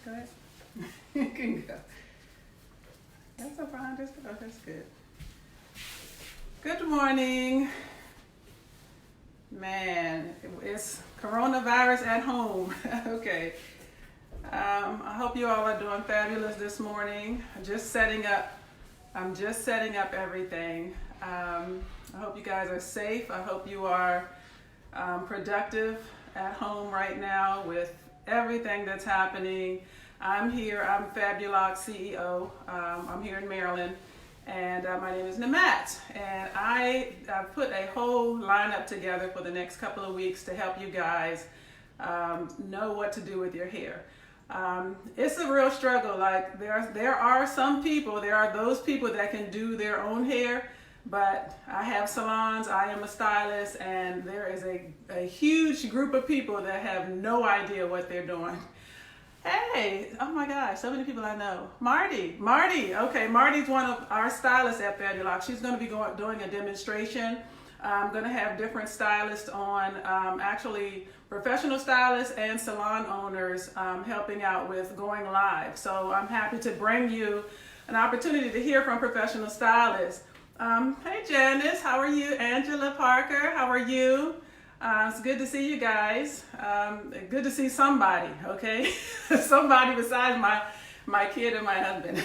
Go ahead. You can go. That's so fine. Just go. That's good. Good morning. Man, it's coronavirus at home. Okay. I hope you all are doing fabulous this morning. I'm just setting up everything. I hope you guys are safe. I hope you are productive at home right now with everything that's happening. I'm here. I'm Fabulocs CEO. I'm here in Maryland, and my name is Namat. And I've put a whole lineup together for the next couple of weeks to help you guys know what to do with your hair. It's a real struggle. Like there are some people, there are those people that can do their own hair, but I have salons, I am a stylist, and there is a huge group of people that have no idea what they're doing. Hey, oh my gosh, so many people I know. Marty, okay, Marty's one of our stylists at Fabulocs. She's going to be doing a demonstration. I'm going to have different stylists on, actually professional stylists and salon owners helping out with going live. So I'm happy to bring you an opportunity to hear from professional stylists. Hey Janice, how are you? Angela Parker, how are you? It's good to see you guys. Good to see somebody, okay? Somebody besides my kid and my husband.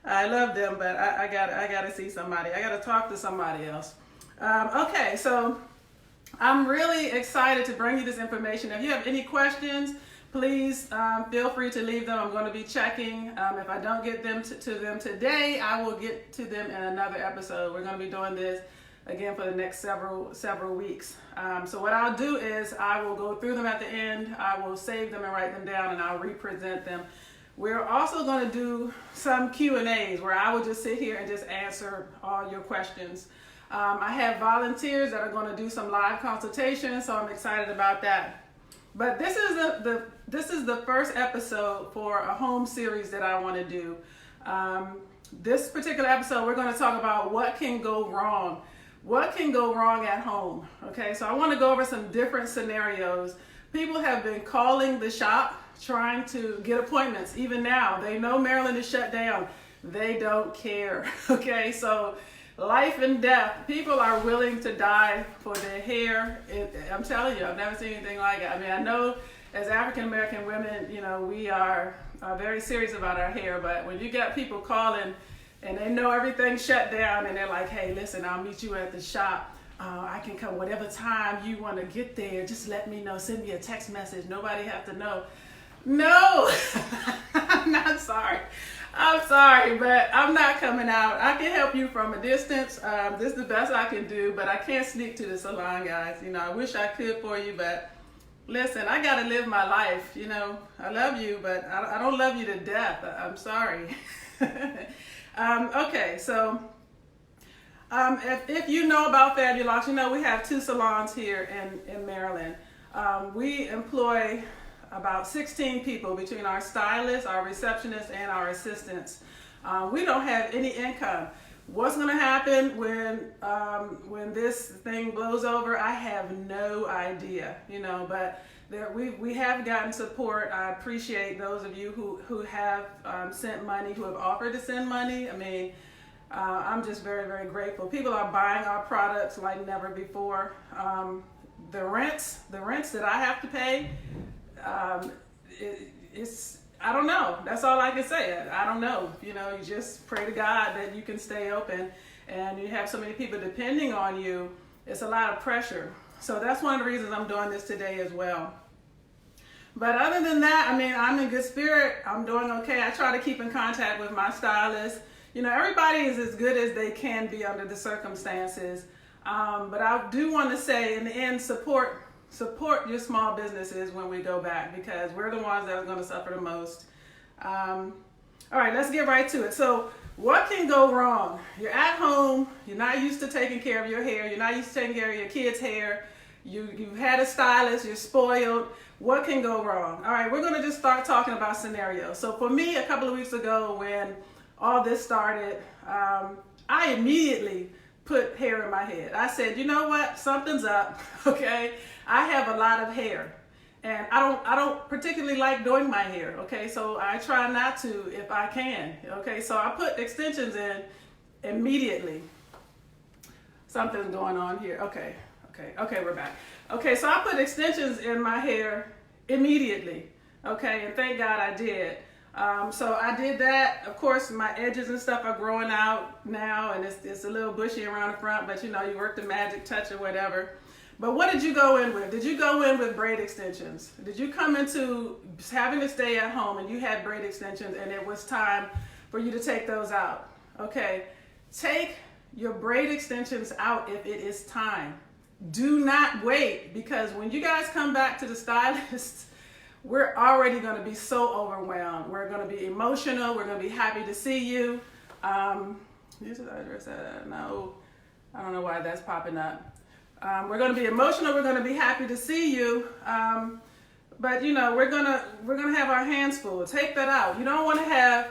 I love them, but I gotta see somebody. I gotta talk to somebody else. Okay, so I'm really excited to bring you this information. If you have any questions, please feel free to leave them. I'm going to be checking. If I don't get them to them today, I will get to them in another episode. We're going to be doing this again for the next several weeks. So what I'll do is I will go through them at the end. I will save them and write them down, and I'll represent them. We're also going to do some Q&As where I will just sit here and just answer all your questions. I have volunteers that are going to do some live consultations, so I'm excited about that. But this is the first episode for a home series that I want to do. This particular episode, we're going to talk about what can go wrong. What can go wrong at home? Okay, so I want to go over some different scenarios. People have been calling the shop trying to get appointments. Even now, they know Maryland is shut down. They don't care. Okay, so life and death. People are willing to die for their hair. I'm telling you, I've never seen anything like it. I mean, I know as African American women, you know, we are very serious about our hair, but when you got people calling and they know everything's shut down and they're like, hey, listen, I'll meet you at the shop. I can come whatever time you want to get there. Just let me know. Send me a text message. Nobody have to know. No, I'm not sorry. I'm sorry, but I'm not coming out. I can help you from a distance. This is the best I can do, but I can't sneak to the salon, guys. You know, I wish I could for you, but listen, I got to live my life. You know, I love you, but I don't love you to death. I'm sorry. Okay, so if you know about Fabulocs, you know we have 2 salons here in Maryland. We employ about 16 people between our stylists, our receptionists, and our assistants. We don't have any income. What's going to happen when this thing blows over? I have no idea, you know, but we have gotten support. I appreciate those of you who have sent money, who have offered to send money. I mean, I'm just very, very grateful. People are buying our products like never before. The rents that I have to pay, it's I don't know. That's all I can say. I don't know. You know, you just pray to God that you can stay open, and you have so many people depending on you. It's a lot of pressure. So that's one of the reasons I'm doing this today as well. But other than that, I mean, I'm in good spirit. I'm doing okay. I try to keep in contact with my stylist. You know, everybody is as good as they can be under the circumstances. But I do want to say, in the end, support your small businesses when we go back, because we're the ones that are going to suffer the most. All right, let's get right to it. So what can go wrong? You're at home. You're not used to taking care of your hair. You're not used to taking care of your kids' hair. You've had a stylist. You're spoiled. What can go wrong? All right, we're going to just start talking about scenarios. So for me, a couple of weeks ago when all this started, I immediately put hair in my head. I said, you know what? Something's up, okay? I have a lot of hair. And I don't particularly like doing my hair, okay? So I try not to if I can, okay? So I put extensions in immediately. Something's going on here. Okay, we're back. Okay, so I put extensions in my hair immediately, okay? And thank God I did. So I did that. Of course, my edges and stuff are growing out now, and it's a little bushy around the front, but you know, you work the magic touch or whatever. But what did you go in with? Did you go in with braid extensions? Did you come into having to stay at home and you had braid extensions and it was time for you to take those out? Okay, take your braid extensions out if it is time. Do not wait, because when you guys come back to the stylist, we're already going to be so overwhelmed. We're going to be emotional. We're going to be happy to see you. This is the address. No, I don't know why that's popping up. We're going to be emotional. We're going to be happy to see you. But you know, we're gonna have our hands full. Take that out. You don't want to have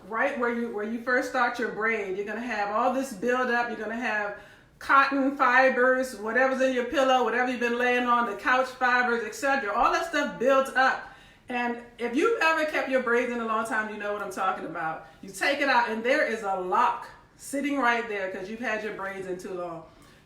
right where you first start your braid. You're going to have all this build up. You're going to have cotton fibers, whatever's in your pillow, whatever you've been laying on, the couch fibers, etc. All that stuff builds up. And if you've ever kept your braids in a long time, you know what I'm talking about. You take it out and there is a lock sitting right there because you've had your braids in too long.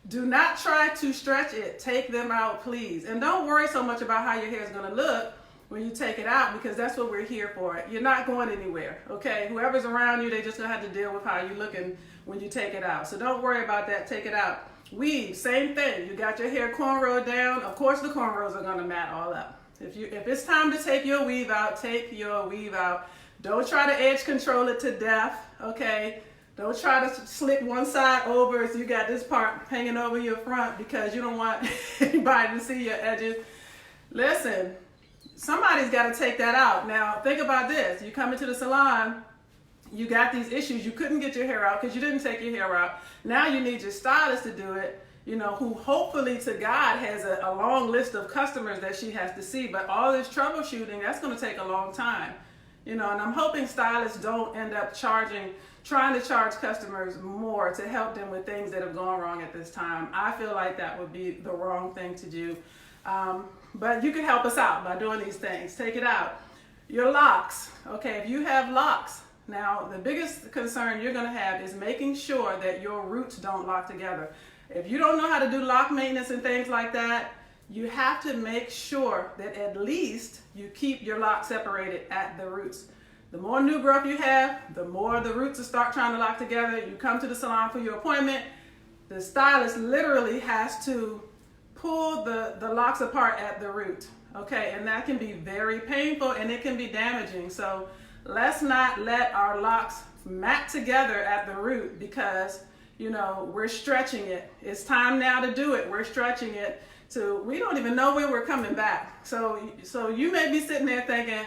Do not try to stretch it. Take them out, please. And don't worry so much about how your hair is going to look when you take it out, because that's what we're here for. You're not going anywhere, okay? Whoever's around you, they're just going to have to deal with how you're looking when you take it out. So don't worry about that. Take it out. Weave, same thing. You got your hair cornrowed down. Of course, the cornrows are going to mat all up. If it's time to take your weave out, take your weave out. Don't try to edge control it to death, okay? Don't try to slick one side over so you got this part hanging over your front because you don't want anybody to see your edges. Listen, somebody's got to take that out. Now, think about this. You come into the salon, you got these issues. You couldn't get your hair out because you didn't take your hair out. Now you need your stylist to do it, you know, who hopefully to God has a long list of customers that she has to see. But all this troubleshooting, that's going to take a long time. You know, and I'm hoping stylists don't end up trying to charge customers more to help them with things that have gone wrong at this time. I feel like that would be the wrong thing to do. But you can help us out by doing these things. Take it out. Your locks. Okay, if you have locks, now the biggest concern you're going to have is making sure that your roots don't lock together. If you don't know how to do lock maintenance and things like that, you have to make sure that at least you keep your locks separated at the roots. The more new growth you have, the more the roots will start trying to lock together. You come to the salon for your appointment, the stylist literally has to pull the locks apart at the root, okay? And that can be very painful and it can be damaging. So let's not let our locks mat together at the root because, you know, we're stretching it. It's time now to do it. We're stretching it to, we don't even know when we're coming back. So you may be sitting there thinking,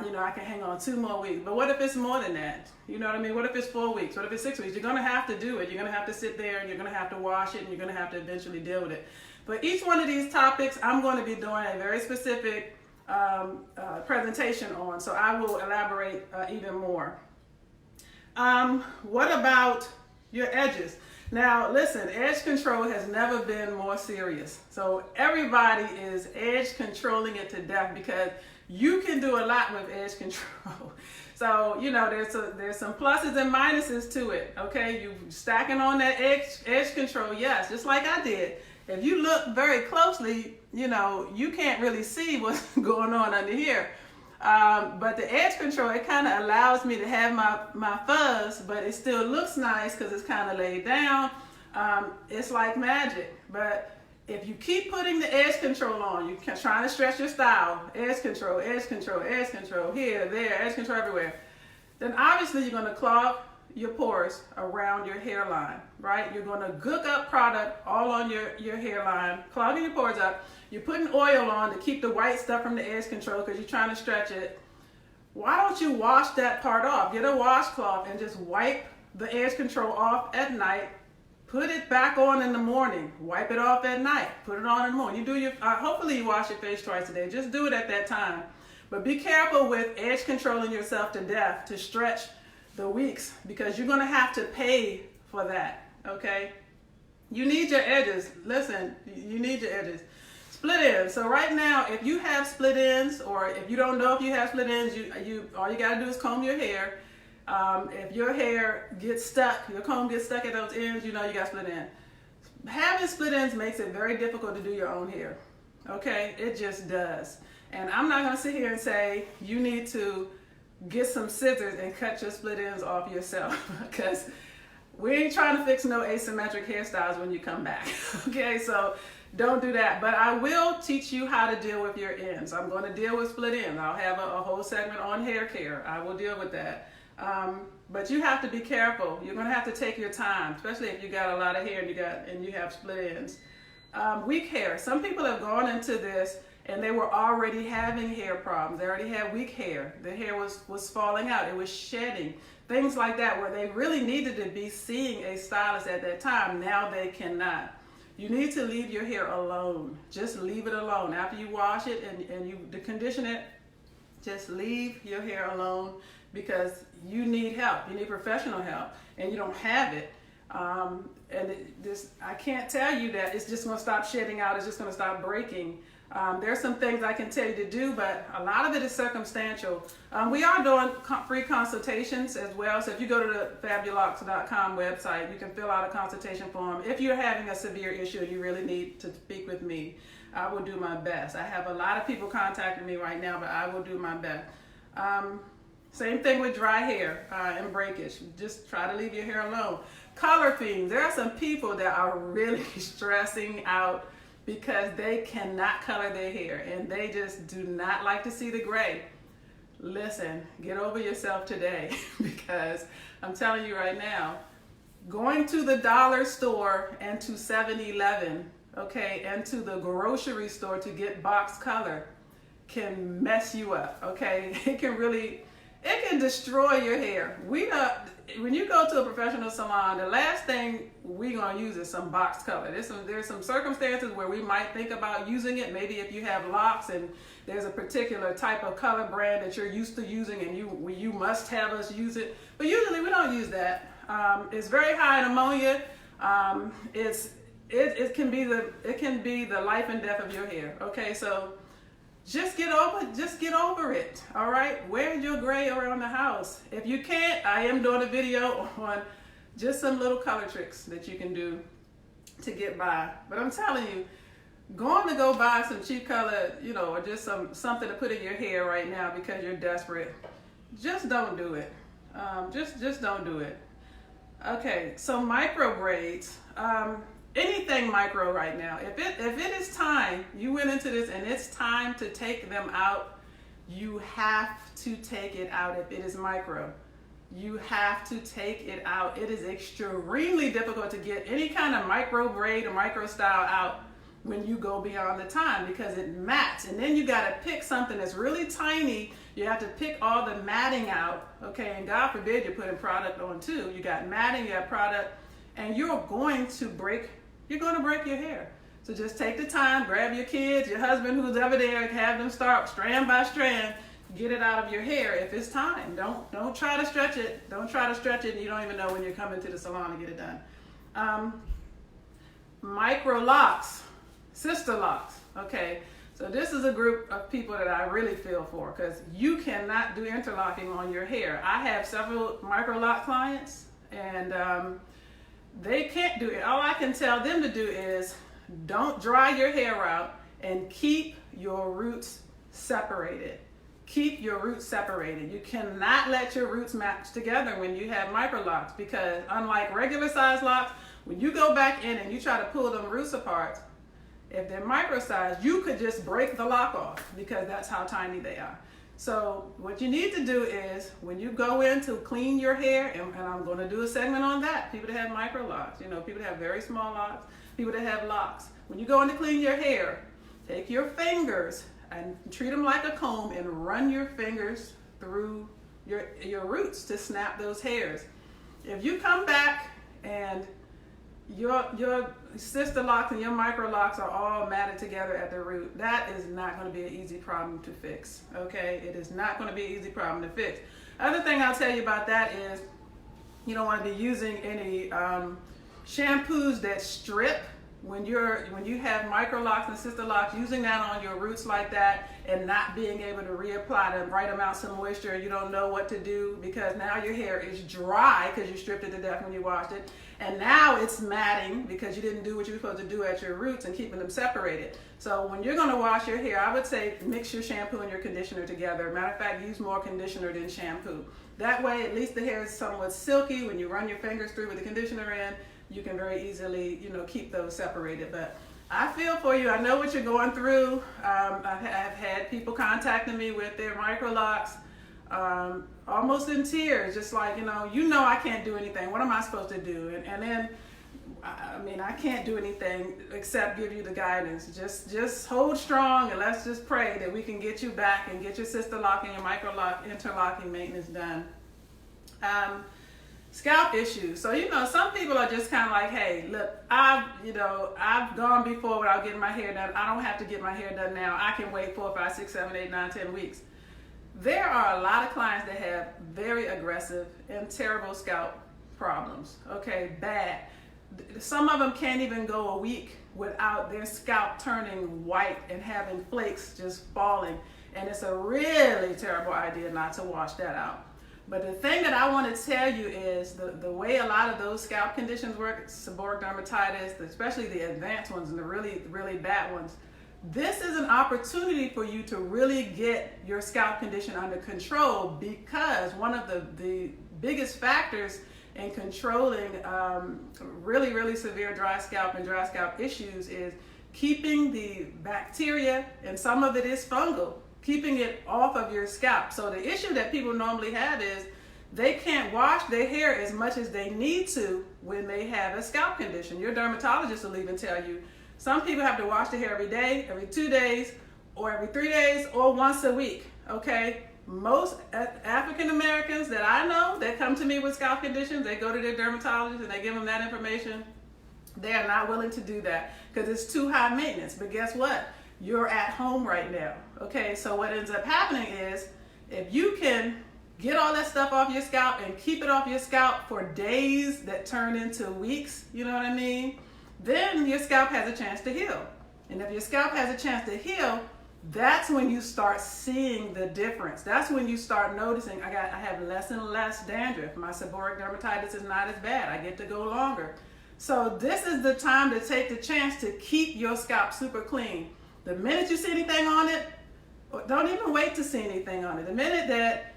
you know, I can hang on 2 more weeks. But what if it's more than that? You know what I mean? What if it's 4 weeks? What if it's 6 weeks? You're going to have to do it. You're going to have to sit there and you're going to have to wash it and you're going to have to eventually deal with it. But each one of these topics, I'm going to be doing a very specific presentation on. So I will elaborate even more. What about your edges? Now, listen, edge control has never been more serious. So everybody is edge controlling it to death because you can do a lot with edge control. So, you know, there's some pluses and minuses to it, okay? You stacking on that edge control, yes, just like I did. If you look very closely, you know, you can't really see what's going on under here. But the edge control, it kind of allows me to have my fuzz, but it still looks nice because it's kind of laid down. It's like magic. But if you keep putting the edge control on, you're trying to stretch your style, edge control, edge control, edge control, here, there, edge control everywhere, then obviously you're going to clog your pores around your hairline, right? You're going to gook up product all on your hairline, clogging your pores up. You're putting oil on to keep the white stuff from the edge control because you're trying to stretch it. Why don't you wash that part off? Get a washcloth and just wipe the edge control off at night. Put it back on in the morning. Wipe it off at night. Put it on in the morning. You do your, hopefully you wash your face twice a day. Just do it at that time. But be careful with edge controlling yourself to death to stretch the weeks because you're going to have to pay for that, okay? You need your edges. Listen, you need your edges. split ends. So right now, if you have split ends, or if you don't know if you have split ends, all you gotta do is comb your hair. If your hair gets stuck, your comb gets stuck at those ends, you know you got split ends. Having split ends makes it very difficult to do your own hair. Okay, it just does. And I'm not gonna sit here and say you need to get some scissors and cut your split ends off yourself, because we ain't trying to fix no asymmetric hairstyles when you come back. Okay, so don't do that. But I will teach you how to deal with your ends. I'm going to deal with split ends. I'll have a whole segment on hair care. I will deal with that. But you have to be careful. You're going to have to take your time, especially if you got a lot of hair and you have split ends. Weak hair. Some people have gone into this and they were already having hair problems. They already had weak hair. The hair was falling out. It was shedding. Things like that, where they really needed to be seeing a stylist at that time. Now they cannot. You need to leave your hair alone. Just leave it alone. After you wash it and you condition it, just leave your hair alone, because you need help. You need professional help, and you don't have it. I can't tell you that it's just going to stop shedding out. It's just going to stop breaking. There's some things I can tell you to do, but a lot of it is circumstantial. We are doing free consultations as well. So if you go to the Fabulocs.com website, you can fill out a consultation form. If you're having a severe issue and you really need to speak with me, I will do my best. I have a lot of people contacting me right now, but I will do my best. Same thing with dry hair and breakage. Just try to leave your hair alone. Color fiends. There are some people that are really stressing out because they cannot color their hair and they just do not like to see the gray. Listen, get over yourself today, because I'm telling you right now, going to the dollar store and to 7-Eleven, okay, and to the grocery store to get box color can mess you up, okay? It can destroy your hair. When you go to a professional salon, the last thing we're gonna use is some box color. There's some circumstances where we might think about using it. Maybe if you have locks and there's a particular type of color brand that you're used to using and you must have us use it. But usually we don't use that. It's very high in ammonia. It can be the life and death of your hair. Okay, so just get over it. All right, wear your gray around the house. If you can't, I am doing a video on just some little color tricks that you can do to get by. But I'm telling you, going to go buy some cheap color, or just something to put in your hair right now because you're desperate, just don't do it. Just don't do it. Okay, so micro braids. Anything micro right now. If it is time, you went into this and it's time to take them out, you have to take it out. If it is micro, you have to take it out. It is extremely difficult to get any kind of micro braid or micro style out when you go beyond the time, because it mats, and then you got to pick something that's really tiny. You have to pick all the matting out, okay, and God forbid you're putting product on too. You got matting, you have product, and you're going to break your hair. So just take the time, grab your kids, your husband who's ever there, have them start strand by strand, get it out of your hair if it's time. Don't try to stretch it. Don't try to stretch it and you don't even know when you're coming to the salon to get it done. Micro locks, sister locks. Okay, so this is a group of people that I really feel for, because you cannot do interlocking on your hair. I have several micro lock clients, and they can't do it. All I can tell them to do is don't dry your hair out and keep your roots separated. Keep your roots separated. You cannot let your roots match together when you have micro locks, because unlike regular size locks, when you go back in and you try to pull them roots apart, if they're micro size, you could just break the lock off, because that's how tiny they are. So what you need to do is, when you go in to clean your hair, and I'm going to do a segment on that, people that have micro locks, people that have very small locks, people that have locks. When you go in to clean your hair, take your fingers and treat them like a comb and run your fingers through your roots to snap those hairs. If you come back and your sister locks and your micro locks are all matted together at the root, that is not going to be an easy problem to fix. Okay, it is not going to be an easy problem to fix. Other thing I'll tell you about that is, you don't want to be using any shampoos that strip. when you have micro locks and sister locks, using that on your roots like that and not being able to reapply the right amounts of moisture, you don't know what to do because now your hair is dry because you stripped it to death when you washed it, and now it's matting because you didn't do what you were supposed to do at your roots and keeping them separated. So when you're going to wash your hair, I would say mix your shampoo and your conditioner together. Matter of fact, use more conditioner than shampoo. That way, at least the hair is somewhat silky. When you run your fingers through with the conditioner in, you can very easily, keep those separated. But I feel for you. I know what you're going through. I've had people contacting me with their micro locks, almost in tears, just like, I can't do anything. What am I supposed to do? And then, I can't do anything except give you the guidance. Just hold strong, and let's just pray that we can get you back and get your sister lock and your micro lock interlocking maintenance done. Scalp issues. So, some people are just kind of like, hey, look, I've gone before without getting my hair done. I don't have to get my hair done now. I can wait 4, 5, 6, 7, 8, 9, 10 weeks. There are a lot of clients that have very aggressive and terrible scalp problems. Okay, bad. Some of them can't even go a week without their scalp turning white and having flakes just falling. And it's a really terrible idea not to wash that out. But the thing that I want to tell you is the way a lot of those scalp conditions work, seborrheic dermatitis, especially the advanced ones and the really, really bad ones, this is an opportunity for you to really get your scalp condition under control, because one of the biggest factors in controlling really, really severe dry scalp and dry scalp issues is keeping the bacteria, and some of it is fungal, keeping it off of your scalp. So the issue that people normally have is they can't wash their hair as much as they need to when they have a scalp condition. Your dermatologist will even tell you some people have to wash their hair every day, every 2 days, or every 3 days, or once a week. Okay, most African Americans that I know that come to me with scalp conditions, they go to their dermatologist and they give them that information. They are not willing to do that because it's too high maintenance. But guess what? You're at home right now. Okay, so what ends up happening is if you can get all that stuff off your scalp and keep it off your scalp for days that turn into weeks, you know what I mean? Then your scalp has a chance to heal. And if your scalp has a chance to heal, that's when you start seeing the difference. That's when you start noticing, I have less and less dandruff. My seborrheic dermatitis is not as bad. I get to go longer. So this is the time to take the chance to keep your scalp super clean. The minute you see anything on it, don't even wait to see anything on it. The minute that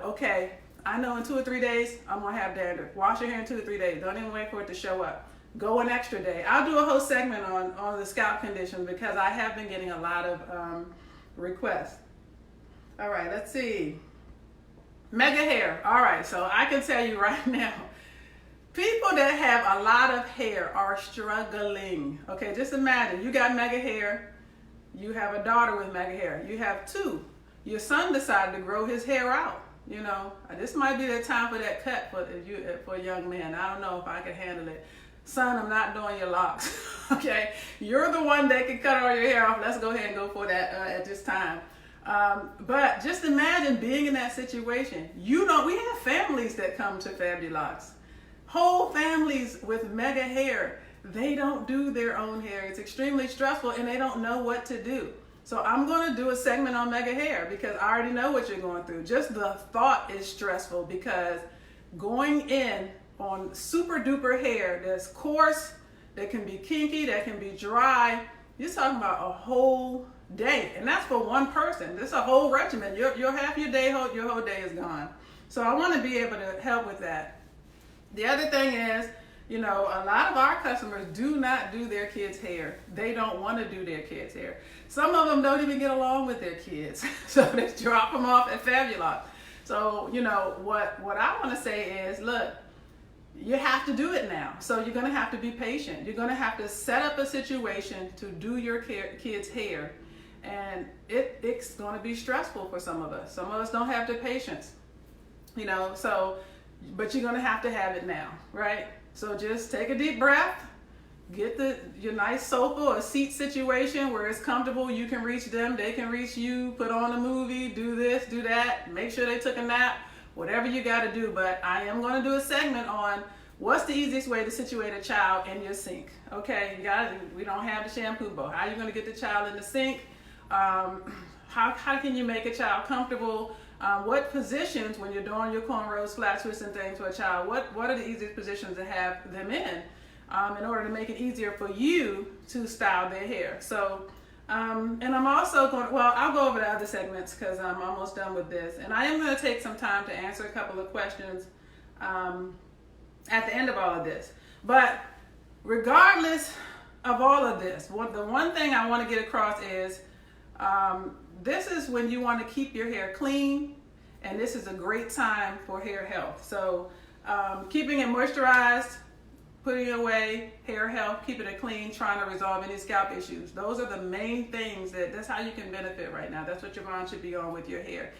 okay, I know in 2 or 3 days I'm gonna have dandruff. Wash your hair in 2 or 3 days. Don't even wait for it to show up. Go an extra day. I'll do a whole segment on the scalp condition because I have been getting a lot of requests. All right, let's see. Mega hair. All right, so I can tell you right now, people that have a lot of hair are struggling. Okay, just imagine you got mega hair. You have a daughter with mega hair. You have 2. Your son decided to grow his hair out. This might be the time for that cut for a young man. I don't know if I can handle it. Son, I'm not doing your locks. Okay, you're the one that can cut all your hair off. Let's go ahead and go for that at this time. But just imagine being in that situation. We have families that come to Fabulocs. Whole families with mega hair. They don't do their own hair. It's extremely stressful and they don't know what to do. So I'm going to do a segment on mega hair because I already know what you're going through. Just the thought is stressful because going in on super duper hair that's coarse, that can be kinky, that can be dry, you're talking about a whole day. And that's for one person. This is a whole regimen. Your half your day, your whole day is gone. So I want to be able to help with that. The other thing is, a lot of our customers do not do their kids' hair. They don't want to do their kids' hair. Some of them don't even get along with their kids. So they drop them off at Fabulocs. So, what I want to say is, look, you have to do it now. So you're going to have to be patient. You're going to have to set up a situation to do your kids' hair. And it's going to be stressful for some of us. Some of us don't have the patience, but you're going to have it now, right? So just take a deep breath, get your nice sofa or seat situation where it's comfortable. You can reach them, they can reach you, put on a movie, do this, do that, make sure they took a nap, whatever you got to do. But I am going to do a segment on What's the easiest way to situate a child in your sink? Okay, we don't have the shampoo bowl. How are you going to get the child in the sink? How can you make a child comfortable? What positions, when you're doing your cornrows, flat twists, and things for a child, what are the easiest positions to have them in order to make it easier for you to style their hair? So, and I'm also I'll go over the other segments because I'm almost done with this. And I am going to take some time to answer a couple of questions at the end of all of this. But regardless of all of this, the one thing I want to get across is this is when you want to keep your hair clean, and this is a great time for hair health. So keeping it moisturized, putting it away, hair health, keeping it clean, trying to resolve any scalp issues. Those are the main things that's how you can benefit right now. That's what your mind should be on with your hair.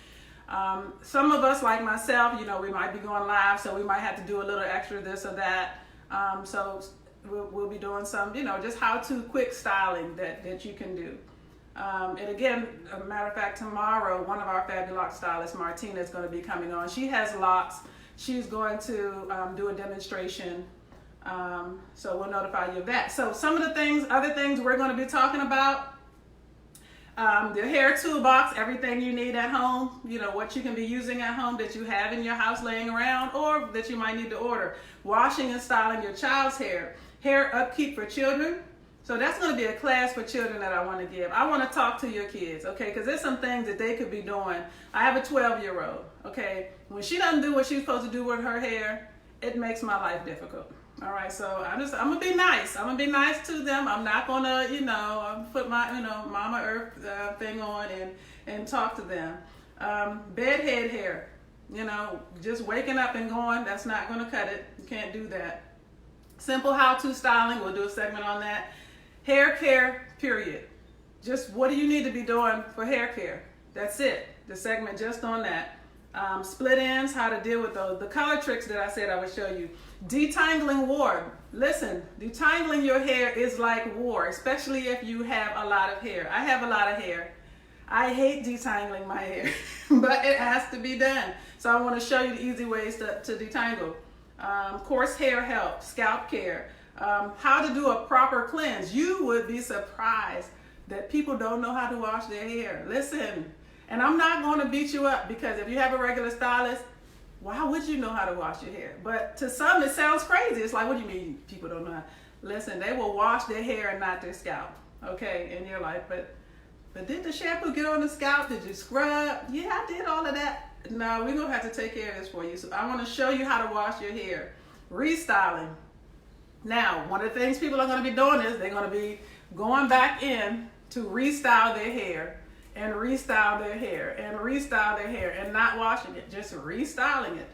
Some of us, like myself, we might be going live, so we might have to do a little extra this or that. So we'll be doing some, just how-to quick styling that you can do. And again, a matter of fact, tomorrow, one of our Fabulocs stylists, Martina, is going to be coming on. She has locks. She's going to do a demonstration. So we'll notify you of that. So some of the other things we're going to be talking about, the hair toolbox, everything you need at home, what you can be using at home that you have in your house laying around or that you might need to order. Washing and styling your child's hair. Hair upkeep for children. So that's going to be a class for children that I want to give. I want to talk to your kids, okay, because there's some things that they could be doing. I have a 12-year-old, okay. When she doesn't do what she's supposed to do with her hair, it makes my life difficult. All right, so I'm gonna be nice. I'm gonna be nice to them. I'm not gonna, put my, Mama Earth thing on and talk to them. Bedhead hair, just waking up and going, that's not gonna cut it. You can't do that. Simple how-to styling, we'll do a segment on that. Hair care, period. Just what do you need to be doing for hair care? That's it. The segment just on that. Split ends, how to deal with those. The color tricks that I said I would show you. Detangling war. Listen, detangling your hair is like war, especially if you have a lot of hair. I have a lot of hair. I hate detangling my hair, but it has to be done. So I want to show you the easy ways to detangle. Coarse hair help, scalp care, how to do a proper cleanse. You would be surprised that people don't know how to wash their hair. Listen, and I'm not going to beat you up because if you have a regular stylist, why would you know how to wash your hair? But to some, it sounds crazy. It's like, what do you mean people don't know how? Listen, they will wash their hair and not their scalp, okay? And you're like, but did the shampoo get on the scalp? Did you scrub? Yeah, I did all of that. No, we're going to have to take care of this for you. So I want to show you how to wash your hair. Restyling. Now, one of the things people are going to be doing is they're going to be going back in to restyle their hair and restyle their hair and restyle their hair and not washing it, just restyling it.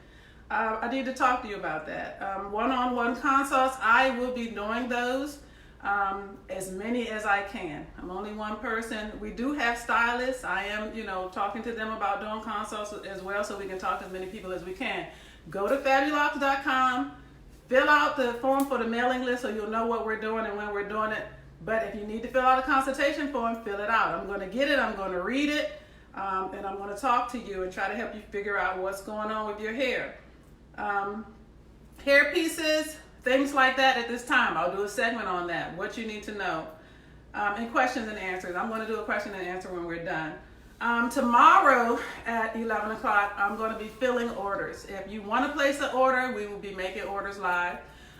I need to talk to you about that. One-on-one consults, I will be doing those as many as I can. I'm only one person. We do have stylists. I am, talking to them about doing consults as well so we can talk to as many people as we can. Go to Fabulocs.com, fill out the form for the mailing list so you'll know what we're doing and when we're doing it. But if you need to fill out a consultation form, fill it out. I'm going to get it, I'm going to read it, and I'm going to talk to you and try to help you figure out what's going on with your hair. Hair pieces, things like that at this time. I'll do a segment on that, what you need to know. And questions and answers. I'm going to do a question and answer when we're done. Tomorrow at 11 o'clock, I'm going to be filling orders. If you want to place an order, we will be making orders live.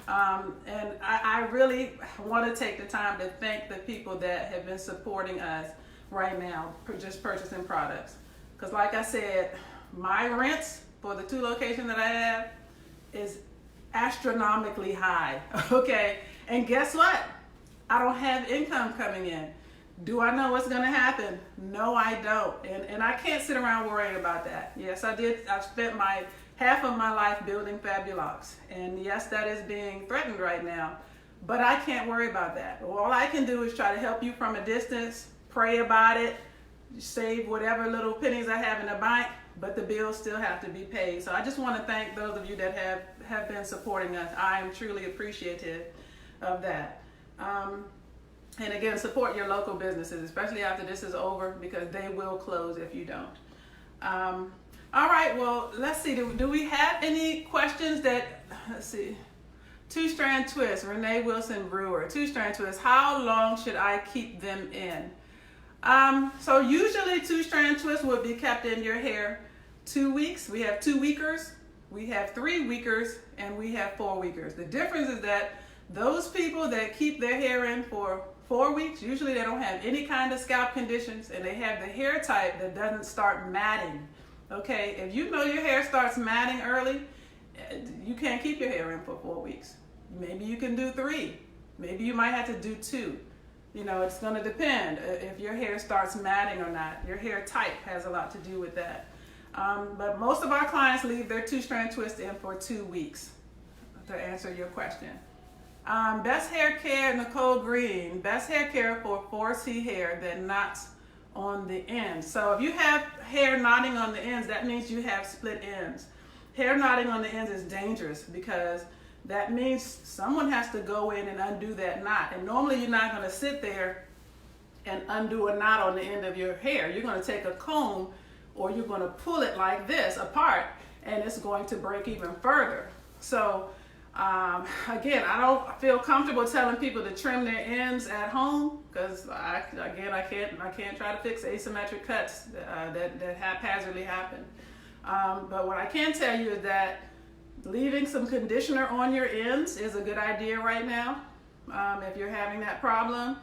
And I really want to take the time to thank the people that have been supporting us right now, just purchasing products. Because like I said, my rents for the 2 locations that I have is astronomically high, okay? And guess what? I don't have income coming in. Do I know what's gonna happen? No, I don't. And I can't sit around worrying about that. Yes, I did. I've spent half of my life building Fabulocs. And yes, that is being threatened right now. But I can't worry about that. All I can do is try to help you from a distance, pray about it, save whatever little pennies I have in the bank, but the bills still have to be paid. So I just want to thank those of you that have been supporting us. I am truly appreciative of that. And again, support your local businesses, especially after this is over, because they will close if you don't. All right, well, let's see. Do we have any questions let's see. Two-strand twists, Renee Wilson Brewer. Two-strand twists, how long should I keep them in? So usually two-strand twists will be kept in your hair 2 weeks. We have 2-weekers, we have 3-weekers, and we have 4-weekers. The difference is that those people that keep their hair in for 4 weeks, usually they don't have any kind of scalp conditions, and they have the hair type that doesn't start matting. Okay, if you know your hair starts matting early, you can't keep your hair in for 4 weeks. Maybe you can do 3. Maybe you might have to do 2. You know, it's going to depend if your hair starts matting or not. Your hair type has a lot to do with that. But most of our clients leave their two-strand twist in for 2 weeks, to answer your question. Best hair care, Nicole Green. Best hair care for 4C hair that knots on the ends. So if you have hair knotting on the ends, that means you have split ends. Hair knotting on the ends is dangerous because that means someone has to go in and undo that knot. And normally you're not going to sit there and undo a knot on the end of your hair. You're going to take a comb or you're going to pull it like this apart, and it's going to break even further. So again, I don't feel comfortable telling people to trim their ends at home because I can't try to fix asymmetric cuts that haphazardly happen. But what I can tell you is that leaving some conditioner on your ends is a good idea right now if you're having that problem.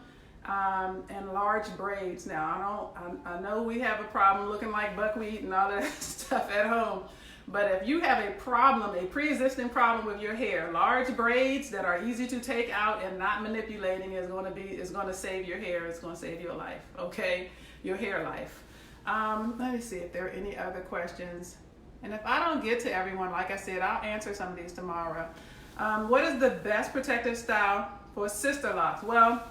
And large braids. Now, I know we have a problem looking like buckwheat and all that stuff at home, but if you have a problem, a pre-existing problem with your hair, large braids that are easy to take out and not manipulating is going to save your hair. It's going to save your life, okay? Your hair life. Let me see if there are any other questions. And if I don't get to everyone, like I said, I'll answer some of these tomorrow. What is the best protective style for sister locks? Well,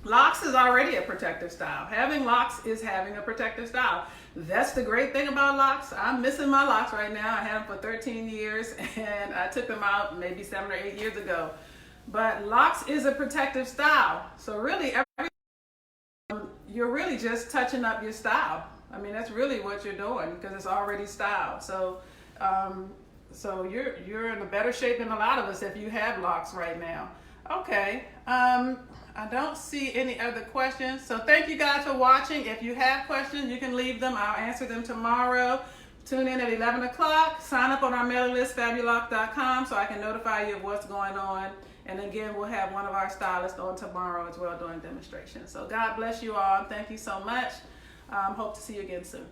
locks is already a protective style. Having locks is having a protective style. That's the great thing about locks. I'm missing my locks right now. I had them for 13 years and I took them out maybe 7 or 8 years ago. But locks is a protective style. So really, you're really just touching up your style. I mean, that's really what you're doing because it's already styled. So so you're in a better shape than a lot of us if you have locks right now. Okay. I don't see any other questions. So thank you guys for watching. If you have questions, you can leave them. I'll answer them tomorrow. Tune in at 11 o'clock. Sign up on our mailing list, Fabulocs.com, so I can notify you of what's going on. And again, we'll have one of our stylists on tomorrow as well doing demonstrations. So God bless you all. Thank you so much. Hope to see you again soon.